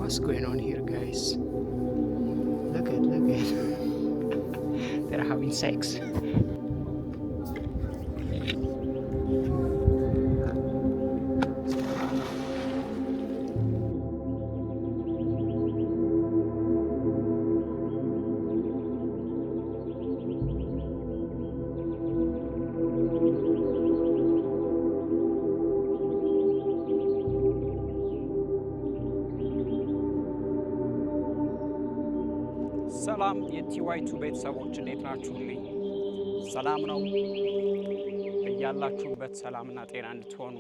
What's going on here, guys? Look at they're having sex. ሰላም የቲዋይቱ ቤተሰቦች እንዴት ናችሁልኝ? ሰላም ነው። በያላችሁበት ሰላምና ጤና እንድትሆኑ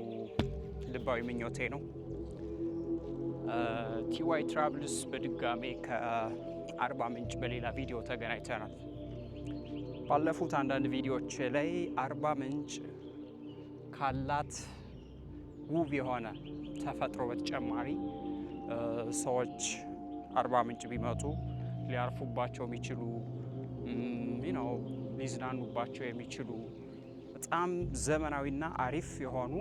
ልባዊ ምኞቴ ነው። ቲዋይ ትራቭልስ በድጋሜ ከአርባ ምንጭ በሌላ ቪዲዮ ተገናኝተናል። ባለፉት አንዳንድ ቪዲዮዎች ላይ አርባ ምንጭ ካላት ውብ የሆነ ተፈጥሮ በተጨማሪ ሰዎች አርባ ምንጭ ቢመጡ ሊያርፉባቸው የሚችሉ ሊዝናኑባቸው የሚችሉ በጣም ዘመናዊና አሪፍ የሆኑ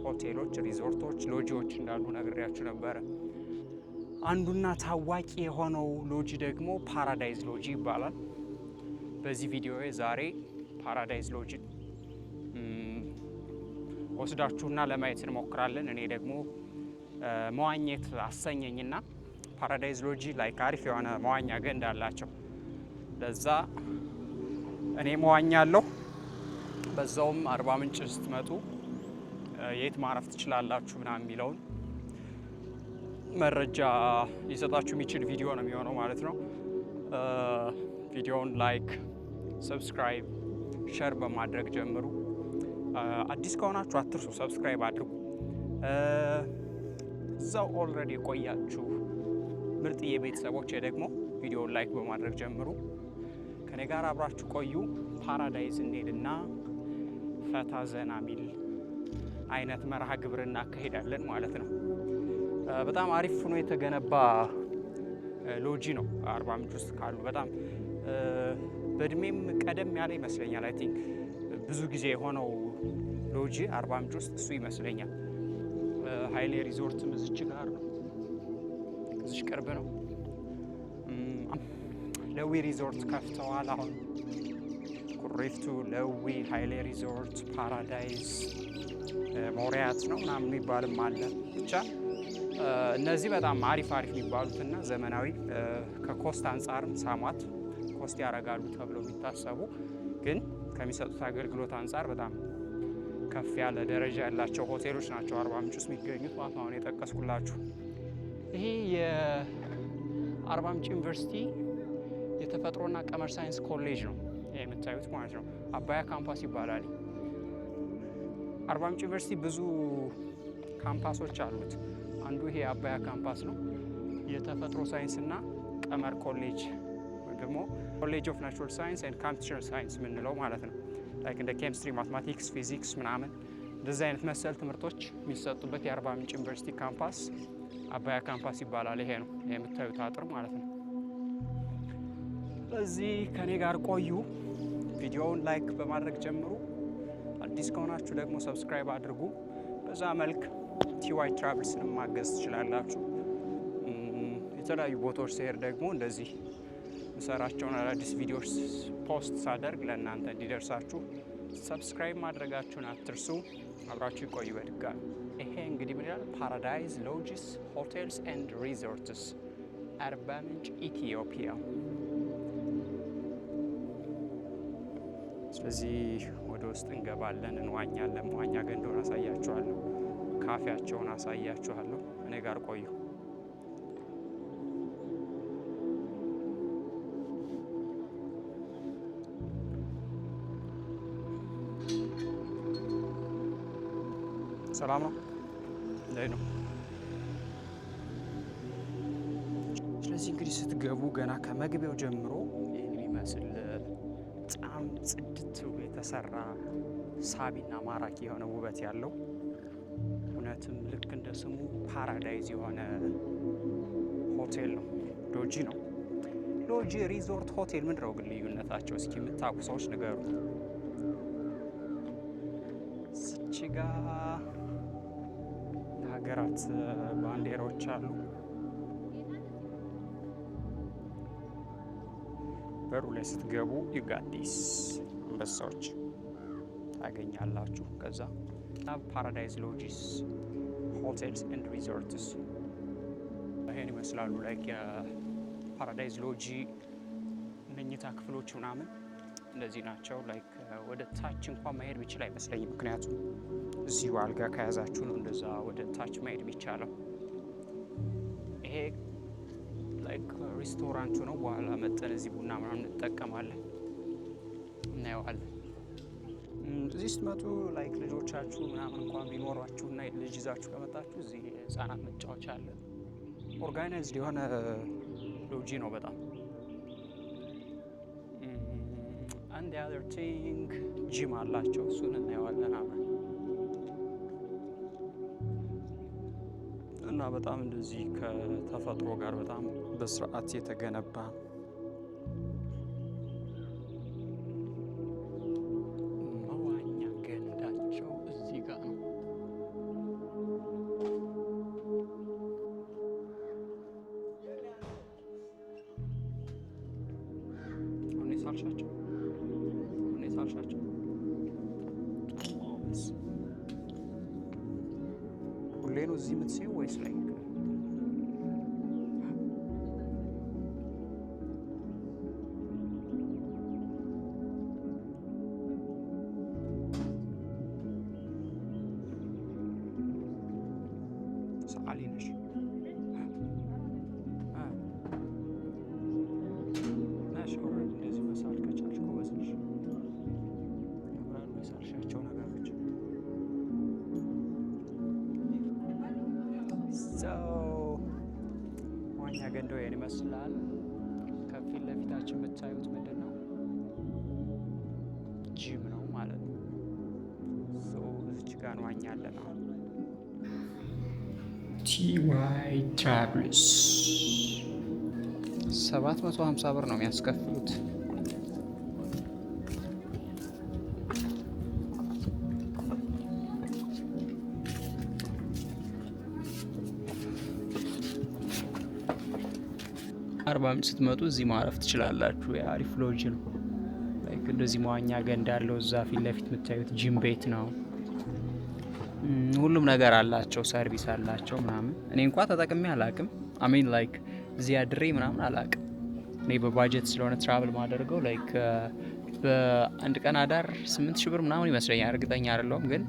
ሆቴሎች፣ ሪዞርቶች፣ ሎጂዎች እንዳሉ ነግሬያችሁ ነበረ። አንዱና ታዋቂ የሆነው ሎጂ ደግሞ ፓራዳይዝ ሎጂ ይባላል። በዚህ ቪዲዮ ዛሬ ፓራዳይዝ ሎጂን ወስዳችሁና ለማየት እንሞክራለን። እኔ ደግሞ መዋኘት አሰኘኝና ፓራዳይዝ ሎጂ ላይ አሪፍ የሆነ መዋኛ ገንዳ አላቸው። ለዛ እኔ መዋኛለሁ። በዛውም አርባ ምንጭ ስትመጡ የት ማረፍ ትችላላችሁ ምናምን የሚለውን መረጃ ሊሰጣችሁ የሚችል ቪዲዮ ነው የሚሆነው ማለት ነው። ቪዲዮውን ላይክ፣ ሰብስክራይብ፣ ሸር በማድረግ ጀምሩ። አዲስ ከሆናችሁ አትርሱ፣ ሰብስክራይብ አድርጉ። እዛው ኦልሬዲ የቆያችሁ ምርጥዬ ቤተሰቦች ደግሞ ቪዲዮውን ላይክ በማድረግ ጀምሩ። ከኔ ጋር አብራችሁ ቆዩ። ፓራዳይዝ እንሄድና ፈታ ዘና ሚል አይነት መርሃ ግብር እናካሄዳለን ማለት ነው። በጣም አሪፍ ሆኖ የተገነባ ሎጂ ነው። አርባ ምንጭ ውስጥ ካሉ በጣም በእድሜም ቀደም ያለ ይመስለኛል። አይ ቲንክ ብዙ ጊዜ የሆነው ሎጂ አርባ ምንጭ ውስጥ እሱ ይመስለኛል። ሀይሌ ሪዞርትም እዚች ጋር ነው፣ እዚች ቅርብ ነው። ለዊ ሪዞርት ከፍተዋል አሁን። ኩሪፍቱ፣ ለዊ፣ ሀይሌ ሪዞርት፣ ፓራዳይዝ፣ ሞሪያት ነው ምናምን የሚባልም አለ። ብቻ እነዚህ በጣም አሪፍ የሚባሉትና ዘመናዊ ከኮስት አንጻርም ሳሟት ኮስት ያደርጋሉ ተብለው የሚታሰቡ ግን ከሚሰጡት አገልግሎት አንጻር በጣም ከፍ ያለ ደረጃ ያላቸው ሆቴሎች ናቸው አርባ ምንጭ ውስጥ የሚገኙት ማለት ነው። አሁን የጠቀስኩላችሁ ይሄ የአርባ ምንጭ ዩኒቨርሲቲ የተፈጥሮና ቀመር ሳይንስ ኮሌጅ ነው የምታዩት ማለት ነው። አባያ ካምፓስ ይባላል። አርባ ምንጭ ዩኒቨርሲቲ ብዙ ካምፓሶች አሉት። አንዱ ይሄ አባያ ካምፓስ ነው። የተፈጥሮ ሳይንስና ቀመር ኮሌጅ ወይም ደግሞ ኮሌጅ ኦፍ ናቹራል ሳይንስ ኤንድ ኮምፒውተር ሳይንስ የምንለው ማለት ነው። ላይክ እንደ ኬሚስትሪ፣ ማትማቲክስ፣ ፊዚክስ ምናምን እንደዚህ አይነት መሰል ትምህርቶች የሚሰጡበት የአርባ ምንጭ ዩኒቨርሲቲ ካምፓስ አባያ ካምፓስ ይባላል። ይሄ ነው የምታዩት አጥር ማለት ነው። ስለዚህ ከኔ ጋር ቆዩ። ቪዲዮውን ላይክ በማድረግ ጀምሩ። አዲስ ከሆናችሁ ደግሞ ሰብስክራይብ አድርጉ። በዛ መልክ ቲዋይ ትራቭልስንም ማገዝ ትችላላችሁ። የተለያዩ ቦታዎች ሲሄድ ደግሞ እንደዚህ ምሰራቸውን አዳዲስ ቪዲዮዎች ፖስት ሳደርግ ለእናንተ እንዲደርሳችሁ ሰብስክራይብ ማድረጋችሁን አትርሱ። አብራችሁ ይቆዩ። በድጋሚ ይሄ እንግዲህ ምን ይላል? ፓራዳይዝ ሎጅስ ሆቴልስ ኤንድ ሪዞርትስ አርባ ምንጭ ኢትዮጵያ። ስለዚህ ወደ ውስጥ እንገባለን፣ እንዋኛለን። መዋኛ ገንዳውን አሳያችኋለሁ፣ ካፌያቸውን አሳያችኋለሁ። እኔ ጋር ቆዩ። ሰላም ነው ላይ ነው። ስለዚህ እንግዲህ ስትገቡ ገና ከመግቢያው ጀምሮ ይህን የሚመስል በጣም ጽድት የተሰራ ሳቢና ማራኪ የሆነ ውበት ያለው እውነትም ልክ እንደ ስሙ ፓራዳይዝ የሆነ ሆቴል ነው። ሎጂ ነው። ሎጂ፣ ሪዞርት፣ ሆቴል ምንድን ነው ግን ልዩነታቸው? እስኪ የምታውቁ ሰዎች ንገሩ። ስችጋ የሀገራት ባንዲራዎች አሉ። በሩ ላይ ስትገቡ ዩጋዲስ አንበሳዎች ታገኛላችሁ። ከዛ ፓራዳይዝ ሎጂስ ሆቴልስ ኤንድ ሪዞርትስ ይሄን ይመስላሉ። ላይክ የፓራዳይዝ ሎጂ መኝታ ክፍሎች ምናምን እንደዚህ ናቸው። ላይክ ወደ ታች እንኳን መሄድ የሚችል አይመስለኝም፣ ምክንያቱም እዚሁ አልጋ ከያዛችሁ ነው እንደዛ ወደ ታች መሄድ የሚቻለው። ይሄ ላይክ ሬስቶራንቱ ነው። በኋላ መጠን እዚህ ቡና ምናምን እንጠቀማለን፣ እናየዋለን። እዚህ ስትመጡ ላይክ ልጆቻችሁ ምናምን እንኳን ቢኖሯችሁ እና ልጅ ይዛችሁ ከመጣችሁ እዚህ ህጻናት መጫወቻ አለ። ኦርጋናይዝድ የሆነ ሎጂ ነው በጣም። አንድ other thing ጂም አላቸው፣ እሱን እናየዋለን አብረን እና በጣም እንደዚህ ከተፈጥሮ ጋር በጣም በስርዓት የተገነባ መዋኛ ገንዳቸው እዚህ ጋር ነው። ሳልሻቸው ሁሌ ነው እዚህ የምትስይው ወይስ ላይ ሰዓሊ ነሽ? እንደዚህ መሳል ከቻልሽ ጎበዝ ነሽ። የሳልሻቸው ነገሮች መዋኛ ገንዳው ይሄን ይመስላል። ከፊት ለፊታችን የምታዩት ምንድን ነው? ጂም ነው ማለት ነው። እዚች ጋር እንዋኛለን። አሁን ቲዋይ ትራቭልስ 750 ብር ነው የሚያስከፍሉት። አርባ ምንጭ ስትመጡ እዚህ ማረፍ ትችላላችሁ። የአሪፍ ሎጅ ነው። ላይክ እንደዚህ መዋኛ ገንዳ አለው። እዛ ፊት ለፊት የምታዩት ጂም ቤት ነው። ሁሉም ነገር አላቸው፣ ሰርቪስ አላቸው ምናምን። እኔ እንኳ ተጠቅሜ አላቅም። አሜን ላይክ እዚህ አድሬ ምናምን አላቅም። እኔ በባጀት ስለሆነ ትራቭል ማደርገው ላይክ በአንድ ቀን አዳር 8,000 ብር ምናምን ይመስለኛል። እርግጠኛ አይደለሁም ግን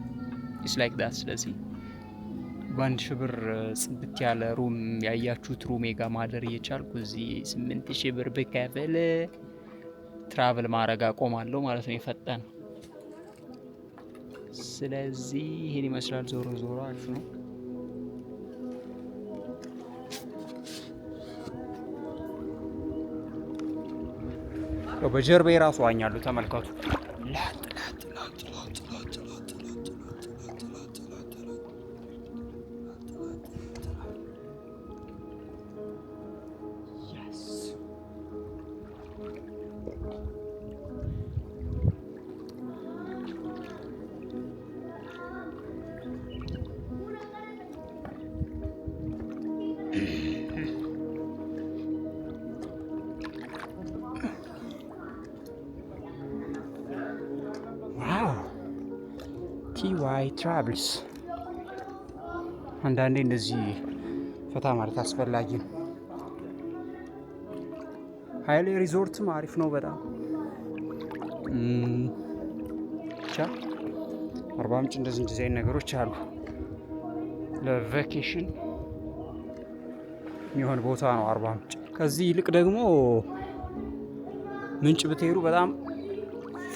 ኢትስ ላይክ ዳት። ስለዚህ በ1 ሺህ ብር ጽድት ያለ ሩም ያያችሁት ሩሜ ጋር ማደር እየቻልኩ እዚህ 8,000 ብር ብከፍል ትራቭል ማድረግ አቆማለሁ ማለት ነው። የፈጠነ ስለዚህ ይሄን ይመስላል። ዞሮ ዞሮ አሪፍ ነው። በጀርባ የራሱ ዋኛሉ ተመልከቱ። ቲዋይ ትራቭልስ አንዳንዴ እንደዚህ ፈታ ማለት አስፈላጊ ነው። ሀይሌ ሪዞርትም አሪፍ ነው በጣም ብቻ። አርባ ምንጭ እንደዚህ አይነት ነገሮች አሉ። ለቫኬሽን የሚሆን ቦታ ነው አርባ ምንጭ። ከዚህ ይልቅ ደግሞ ምንጭ ብትሄዱ በጣም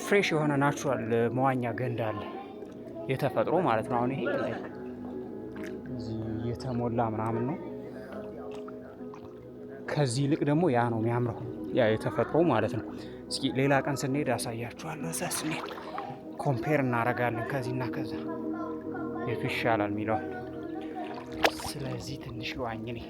ፍሬሽ የሆነ ናቹራል መዋኛ ገንዳ አለ፣ የተፈጥሮ ማለት ነው። አሁን ይሄ እዚህ የተሞላ ምናምን ነው። ከዚህ ይልቅ ደግሞ ያ ነው የሚያምረው፣ ያ የተፈጥሮ ማለት ነው። እስኪ ሌላ ቀን ስንሄድ አሳያችኋለሁ። እዛ ስንሄድ ኮምፔር እናደርጋለን ከዚህና ከዛ የቱ ይሻላል የሚለውን። ስለዚህ ትንሽ ልዋኝ ነኝ።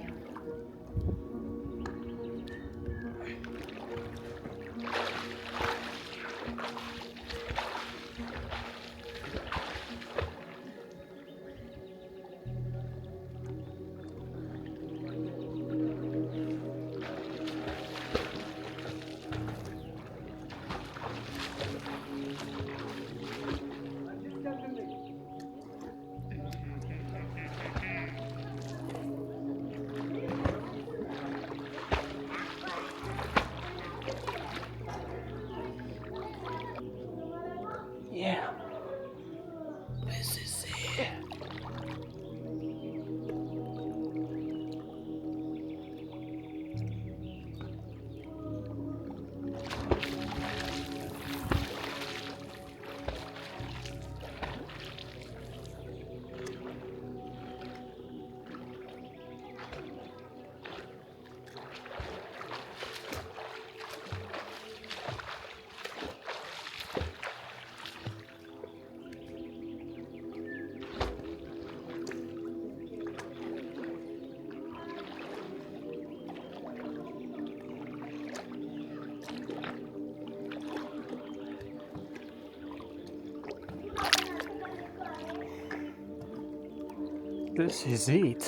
this is it.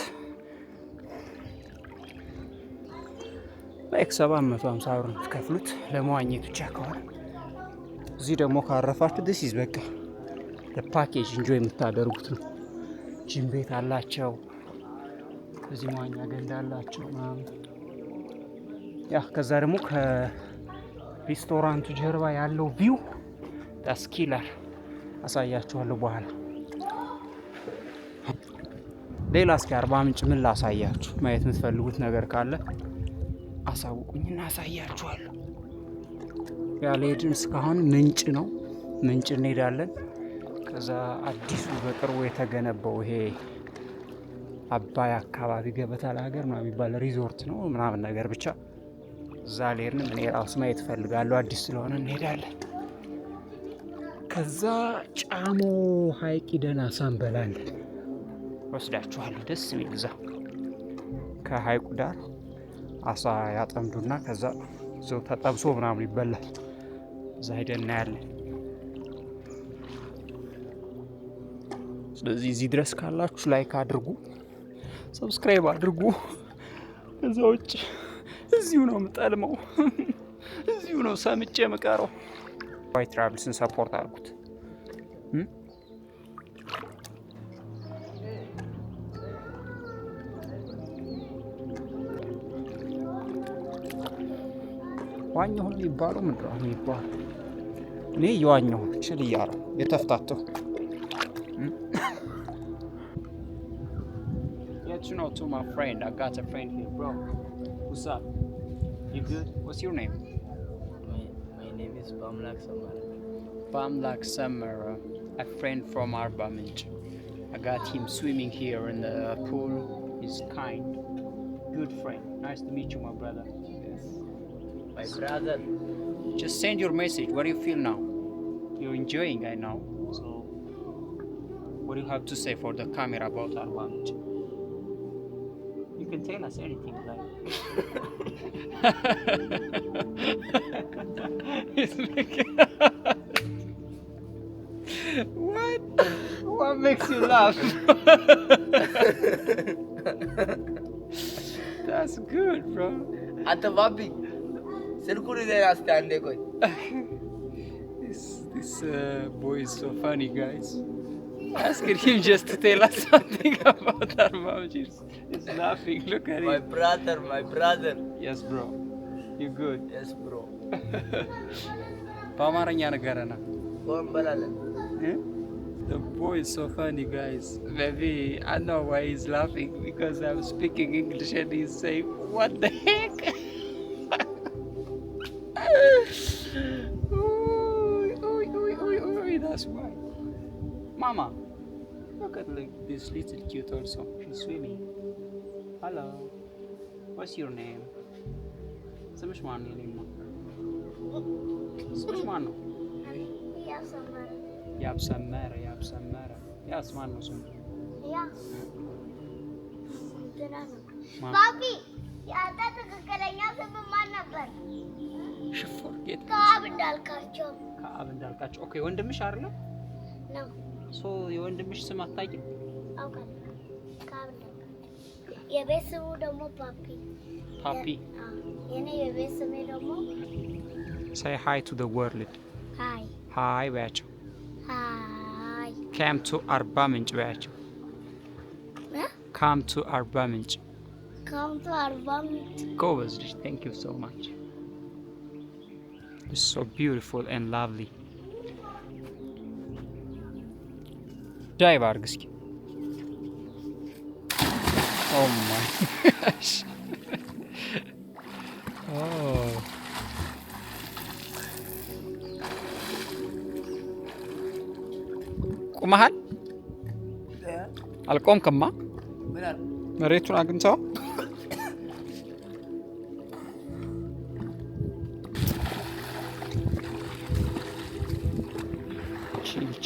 ላይክ 750 ብር ትከፍሉት ለመዋኘት ብቻ ከሆነ። እዚህ ደግሞ ካረፋችሁ this is በቃ ለፓኬጅ ኢንጆይ የምታደርጉት ነው። ጂም ቤት አላቸው፣ እዚህ መዋኛ ገንዳ አላቸው ምናምን። ያ ከዛ ደግሞ ከሬስቶራንቱ ጀርባ ያለው ቪው ዳስኪላር አሳያችኋለሁ በኋላ። ሌላ እስኪ አርባ ምንጭ ምን ላሳያችሁ? ማየት የምትፈልጉት ነገር ካለ አሳውቁኝና አሳያችኋለሁ። ያልሄድን እስካሁን ምንጭ ነው። ምንጭ እንሄዳለን። ከዛ አዲሱ በቅርቡ የተገነባው ይሄ አባይ አካባቢ ገበታ ለሀገር ነው የሚባል ሪዞርት ነው ምናምን ነገር ብቻ እዛ ልሄድንም እኔ ራሱ ማየት እፈልጋለሁ። አዲስ ስለሆነ እንሄዳለን። ከዛ ጫሞ ሀይቅ ሂደን አሳ እንበላለን። ወስዳችኋለሁ። ደስ የሚል እዛ ከሀይቁ ዳር አሳ ያጠምዱና ከዛ እዛው ተጠብሶ ምናምን ይበላል። እዛ ሄደን እናያለን። ስለዚህ እዚህ ድረስ ካላችሁ ላይክ አድርጉ፣ ሰብስክራይብ አድርጉ። ከዛ ውጭ እዚሁ ነው የምጠልመው፣ እዚሁ ነው ሰምጬ የምቀረው። ዋይ ትራቭልስን ሰፖርት አድርጉት። ዋኛሁ ነው የሚባለው። ምንድን ነው የሚባለው? እኔ የዋኛሁ ችል እያለሁ የተፍታተሁ You know, to my friend, I got a friend here, bro. What's up? You good? What's your name? My name is Bamlak Samara. Bamlak Samara, a friend from Arba Minch. I got him swimming here in the pool. He's kind, good friend. Nice to meet you, my brother. Yes. My brother. Just send your message. What do you feel now? You're enjoying, I know. So, what do you have to say for the camera about Arba Minch? You can tell us anything, like. It's like what? What makes you laugh? That's good, bro. Ata babi. Sirkuri de raste ande koi. This boy is so funny, guys. Ask him just to tell us something about Arba Minch. He's laughing. Look at My him. brother. Yes, bro. You good? Yes, bro. በአማርኛ ነገረና Kon balala. The boy is so funny, guys. Maybe I know why he's laughing because I'm speaking English and he's saying, "What the heck?" Oy, that's why. Mama, look at this little cute also. She's swimming. Hello. What's your name? ስምሽ ማን ነው? የኔማ ስምሽ ማን ነው? ያብሰመረ። ያስ ማን ነው ስሙ? ባቢ ያንተ ትክክለኛ ስም ማን ነበር? ሽፎር ጌት ከአብ እንዳልካቸው። ከአብ እንዳልካቸው። ኦኬ ወንድምሽ አይደለ? ነው። ሶ የወንድምሽ ስም አታውቂም? አውቃለሁ። ከአብ እንዳልካቸው። የቤት ስሙ ደግሞ ፓፒ። የኔ የቤት ስሜ ደግሞ Say hi to the world. Hi በያቸው። Hi. Come to Arba Minch በያቸው። Come to Arba Minch. Come to Arba Minch. ጎበዝ ልጅ. Thank you so much. It's so beautiful and lovely. ዳይቭ አድርግ እስኪ። Oh my gosh. Oh. ቁመሃል? አልቆምክማ? መሬቱን አግኝተኸው?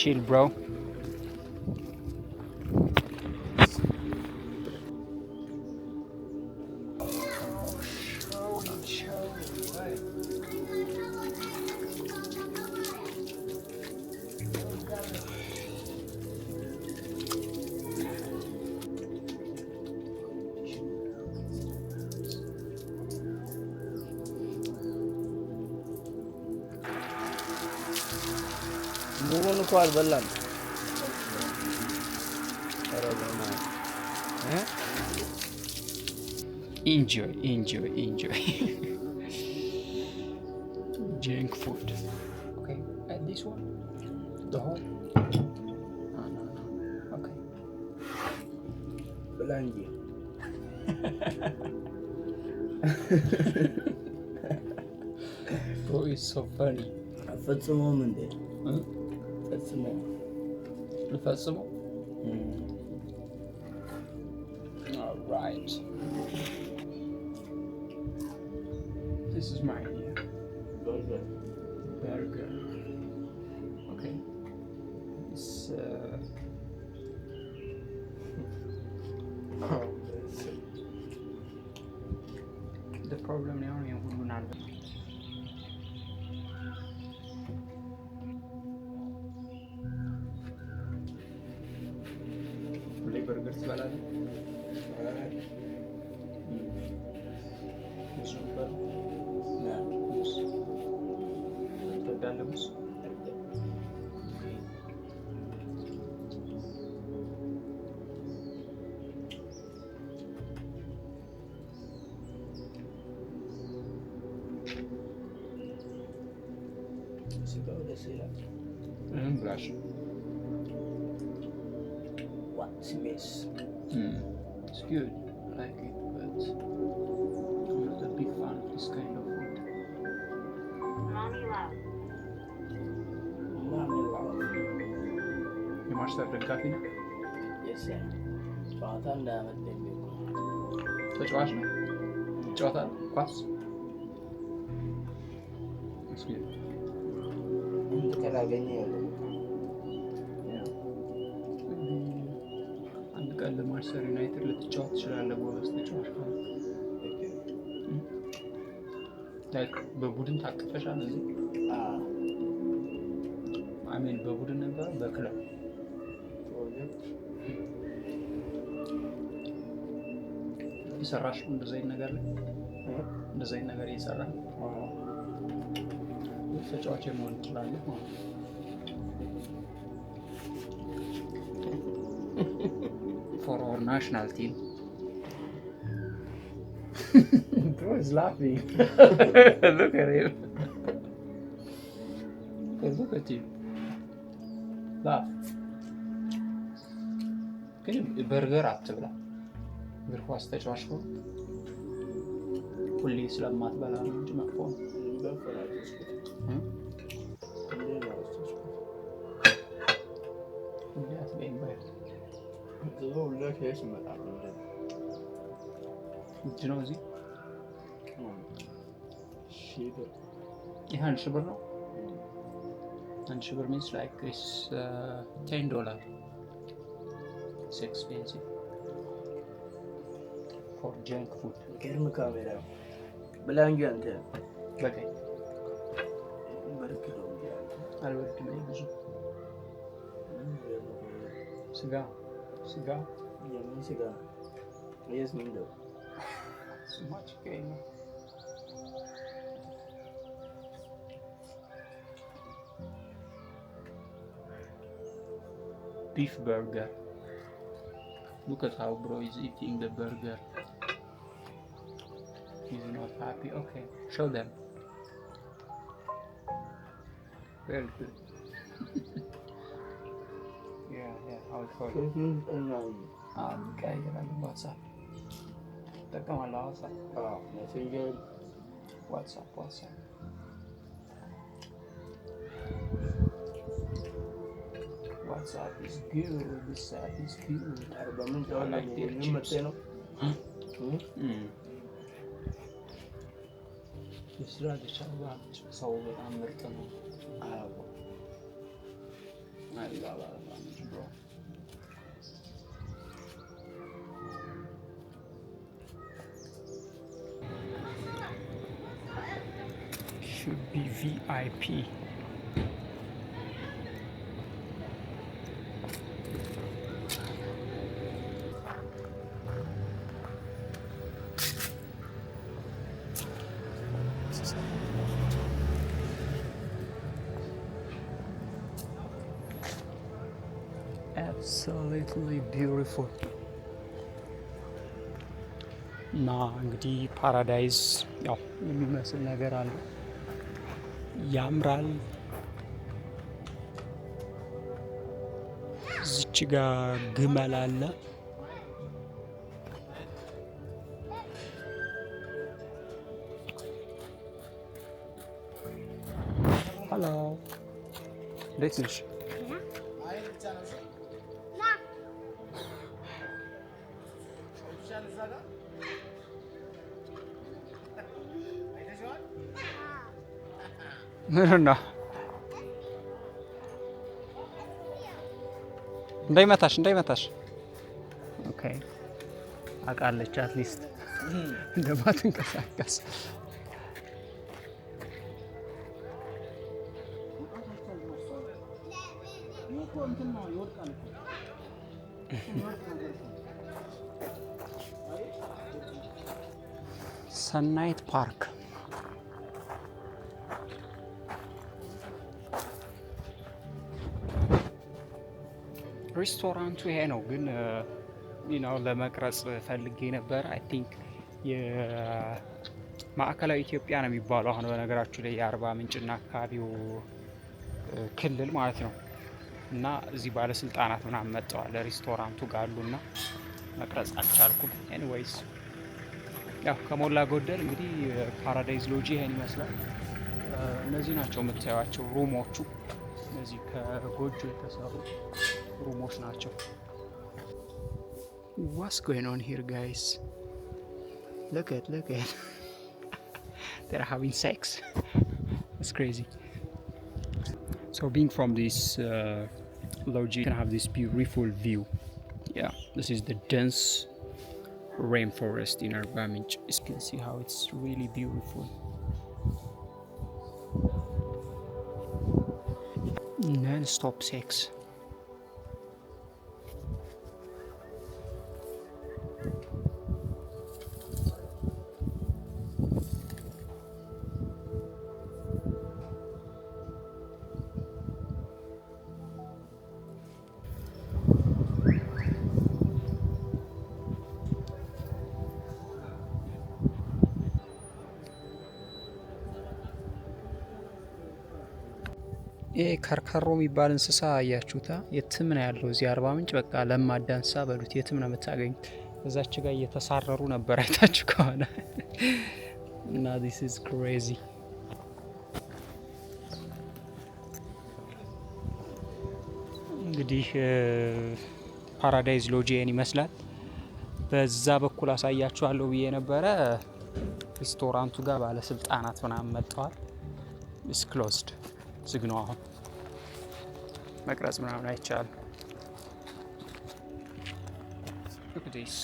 chill bro. እኮ አልበላም። Enjoy. Junk food. Okay, and this one, the whole. No. Okay. Belanji. Bro, it's so funny. ፈጽሞ ምንድን ፈጽሞ All right. This is my idea. Burger. Okay. It's the problem now is ሁሉን አለ በርገር ትበላለህ? ትወዳለህ? ሙዝ ስጋው ደስ ይላል። ብላሽ Smash. It's good. I like it, but I'm not a big fan of this kind of food. Mommy love. የማስተር ደጋፊ ነው? ጨዋታ እንዳያመልጠኝ ተጫዋች ነው? ይጫወታል ኳስ? It's good. ካላገኘ ቀን ለማንቸስተር ዩናይትድ ልትጫወት ትችላለህ። ጎበዝ ተጫዋች ነው። ላይክ በቡድን ታቅፈሻል እዚህ? አሜን። በቡድን ነበር በክለብ የሰራሽ እንደዛ አይነት ነገር ላይ እንደዛ አይነት ነገር እየሰራ ተጫዋች መሆን ትችላለህ ማለት ነው። For our national team. Bro is laughing. Look at him. Look at you. Laugh. ግን በርገር አትብላ። እግር ኳስ ተጫዋች ነው። ሁሌ ስለማትበላ ነው እንጂ መጥፎ ነው። ሁሌ አትበይም ባይ ውድ ነው እዚህ ይህ 1 ሺህ ብር ነው። 1 ሺህ ብር means like it's $10. It's expensive for junk food. ገርም ካሜራ ብላ እንጂ አንተ በቀኝ በርክዶ አልወድም ብዙ ስጋ የምን ስጋ የስ ምንድነው? ስማች ከይና beef burger. Look at how bro is eating the burger. He's not happy. Okay, show them. Very good. Yeah, how it's called. ቀይራለሁ ዋትሳፕ እጠቀማለሁ። ዋትሳፕ WhatsApp is good. This app is good. I like their chips. የስራ ልቻባ ሰው በጣም ምርጥ ነው። bro. Should be VIP. absolutely beautiful. እና እንግዲህ ፓራዳይዝ ያው የሚመስል ነገር አለ። ያምራል። እዚች ጋር ግመል አለ። ሄሎ እንዴት ነሽ? ምን ነው እንዳይመታሽ። ኦኬ አውቃለች አትሊስት እንደማትንቀሳቀስ። ሰናይት ፓርክ ሬስቶራንቱ ይሄ ነው። ግን ለመቅረጽ ፈልጌ ነበር። አይ ቲንክ የማዕከላዊ ኢትዮጵያ ነው የሚባለው አሁን በነገራችሁ ላይ የአርባ ምንጭና አካባቢው ክልል ማለት ነው። እና እዚህ ባለስልጣናት ምናምን መጥተዋል ሬስቶራንቱ ጋር አሉና መቅረጽ አልቻልኩም። ኤኒዌይስ ያው ከሞላ ጎደል እንግዲህ ፓራዳይዝ ሎጂ ይሄን ይመስላል። እነዚህ ናቸው የምታዩዋቸው ሩሞቹ። እነዚህ ከጎጆ የተሰሩ ሩሞች ናቸው። What's going on here, guys? Look at. They're having sex. It's crazy. So being from this lodge, you can have this beautiful view. Yeah, this is the dense rainforest in Arba Minch. You can see how it's really beautiful. Non-stop sex. ይሄ ከርከሮ የሚባል እንስሳ አያችሁታ? የትም ነው ያለው እዚህ አርባ ምንጭ። በቃ ለማዳ እንስሳ በሉት የትም ነው የምታገኙት። እዛች ጋር እየተሳረሩ ነበር አይታችሁ ከሆነ እና this is crazy። እንግዲህ ፓራዳይዝ ሎጂን ይመስላል። በዛ በኩል አሳያችኋለሁ ብዬ ነበረ። ሬስቶራንቱ ጋር ባለስልጣናት ምናምን መጥተዋል። is closed ዝግ ነው አሁን። መቅረጽ ምናምን አይቻልም። ሉክዲስ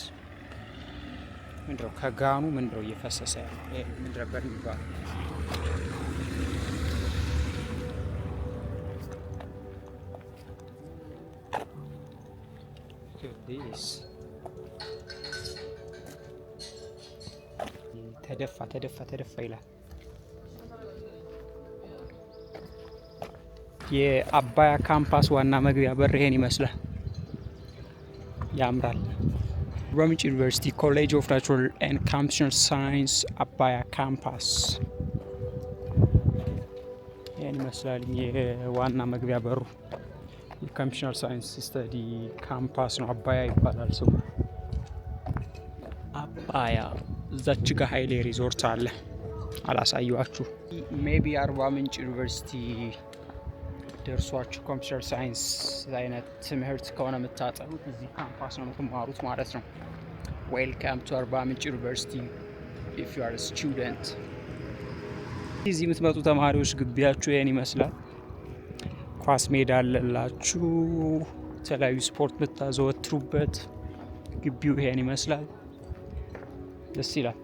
ምንድነው ከጋኑ ምንድነው እየፈሰሰ ያለው? ይሄ ምንድን ነበር የሚባለው? ሉክዲስ ተደፋ ይላል። የአባያ ካምፓስ ዋና መግቢያ በር ይሄን ይመስላል። ያምራል። አርባ ምንጭ ዩኒቨርሲቲ ኮሌጅ ኦፍ ናቹራል ኤንድ ኮምፒውተር ሳይንስ አባያ ካምፓስ ይሄን ይመስላል። የዋና መግቢያ በሩ የኮምፒውተር ሳይንስ ስተዲ ካምፓስ ነው። አባያ ይባላል ስሙ። አባያ እዛች ጋ ሀይሌ ሪዞርት አለ። አላሳየዋችሁ። ሜቢ አርባ ምንጭ ዩኒቨርሲቲ ደርሷችሁ ኮምፒውተር ሳይንስ አይነት ትምህርት ከሆነ የምታጠኑት እዚህ ካምፓስ ነው የምትማሩት ማለት ነው። ዌልካም ቱ አርባ ምንጭ ዩኒቨርሲቲ ኢፍ ዩ አር ስቱደንት። እዚህ የምትመጡ ተማሪዎች ግቢያችሁ ይሄን ይመስላል። ኳስ ሜዳ አለላችሁ። የተለያዩ ስፖርት ብታዘወትሩበት ግቢው ይሄን ይመስላል። ደስ ይላል።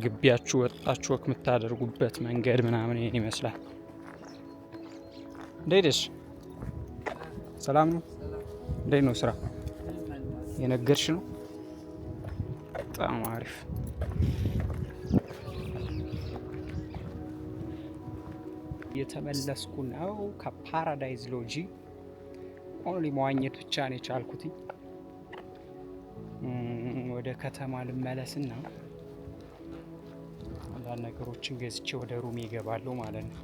ግቢያችሁ ወጣችሁ ወክ የምታደርጉበት መንገድ ምናምን ይሄን ይመስላል። እንዴት ነሽ? ሰላም ነው? እንዴት ነው ስራ? የነገርሽ ነው? በጣም አሪፍ። የተመለስኩ ነው ከፓራዳይዝ ሎጂ። ኦንሊ መዋኘት ብቻ ነው የቻልኩት። ወደ ከተማ ልመለስና አንዳንድ ነገሮችን ገዝቼ ወደ ሩሜ እገባለሁ ማለት ነው።